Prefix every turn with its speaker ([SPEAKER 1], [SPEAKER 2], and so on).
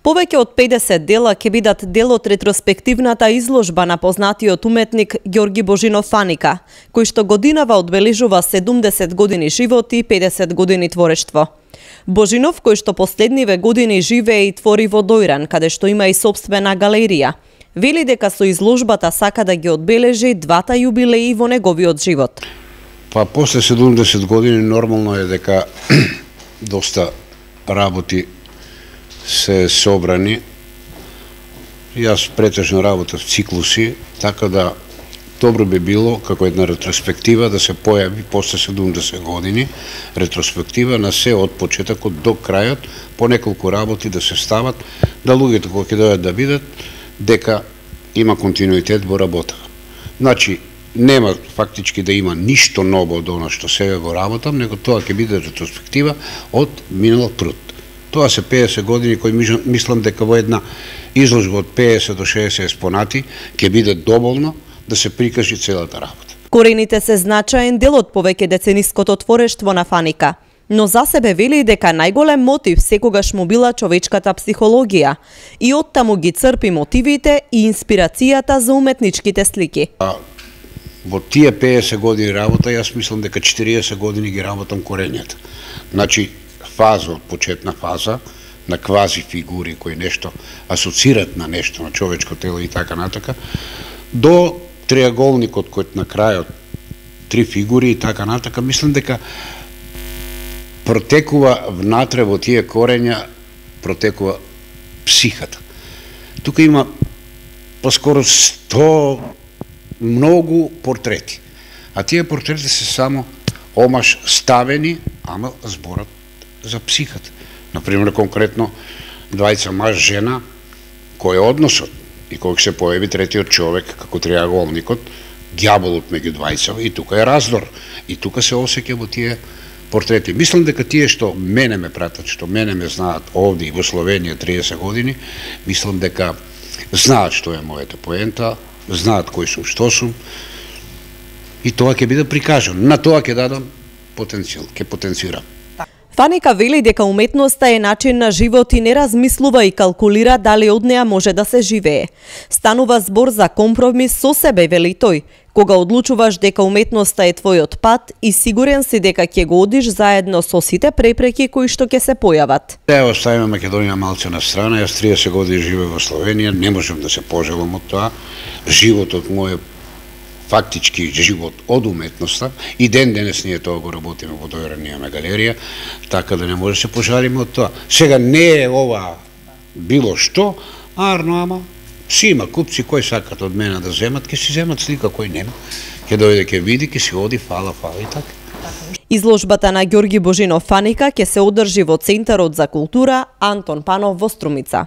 [SPEAKER 1] Повеќе од 50 дела ќе бидат дел од ретроспективната изложба на познатиот уметник Ѓорги Божинов Фаника, кој што годинава одбележува 70 години живот и 50 години творештво. Божинов, кој што последниве години живее и твори во Дојран, каде што има и сопствена галерија, вели дека со изложбата сака да ги одбележи двата јубилеи во неговиот живот.
[SPEAKER 2] Па после 70 години нормално е дека доста работи се собрани. Јас претежно работам в циклуси, така да добро би било како една ретроспектива да се појави после 70 години, ретроспектива на се од почетокот до крајот, по неколку работи да се стават, да луѓето кои ќе дојдат да видат дека има континуитет во работа. Значи, нема фактички да има ништо ново од она што сега го работам, него тоа ќе биде ретроспектива од минал труд. Тоа се 50 години кои мислам дека во една изложба од 50 до 60 експонати ќе биде доволно да се прикажи целата работа.
[SPEAKER 1] Корените се значаен дел од повеќе децениското творештво на Фаника, но за себе вели дека најголем мотив секогаш му била човечката психологија и оттаму ги црпи мотивите и инспирацијата за уметничките слики.
[SPEAKER 2] Во тие 50 години работа, јас мислам дека 40 години ги работам корењата. Значи, фаза, од почетна фаза, на квази фигури кои нешто асоцират на нешто, на човечко тело и така натака, до триаголникот кој на крајот, три фигури и така натака, мислам дека протекува внатре во тие корења, протекува психата. Тука има поскоро 100 многу портрети, а тие портрети се само омаш ставени, ама зборат за психата. Например, конкретно, двајца маж, жена, кој е односот и кој се појави третиот човек, како триаголникот, ѓаволот меѓу двајца, и тука е раздор. И тука се осеќа во тие портрети. Мислам дека тие што мене ме пратат, што мене ме знаат овде и во Словенија 30 години, мислам дека знаат што е мојата поента, знаат кој сум, што сум, и тоа ќе биде прикажано. На тоа ќе дадам потенцијал, ќе потенцирам.
[SPEAKER 1] Фаника вели дека уметноста е начин на живот и не размислува и калкулира дали од неа може да се живее. Станува збор за компромис со себе, вели тој, кога одлучуваш дека уметноста е твојот пат и сигурен си дека ќе го одиш заедно со сите препреки кои што ќе се појават.
[SPEAKER 2] Ево, оставиме Македонија малце на страна, јас 30 години живеам во Словенија, не можам да се пожелам од тоа. Животот мој е фактички живот од уметноста, и ден денес ние тоа го работиме во Дојран, имаме галерија, така да не може да се пожалиме од тоа. Сега не е ова било што, ама си има купци кои сакат од мене да земат, ќе си земат слика, кој нема. Ќе дојде, ќе види, ќе си оди, фала и така.
[SPEAKER 1] Изложбата на Ѓорги Божинов Фаника ќе се одржи во Центарот за култура Антон Панов во Струмица.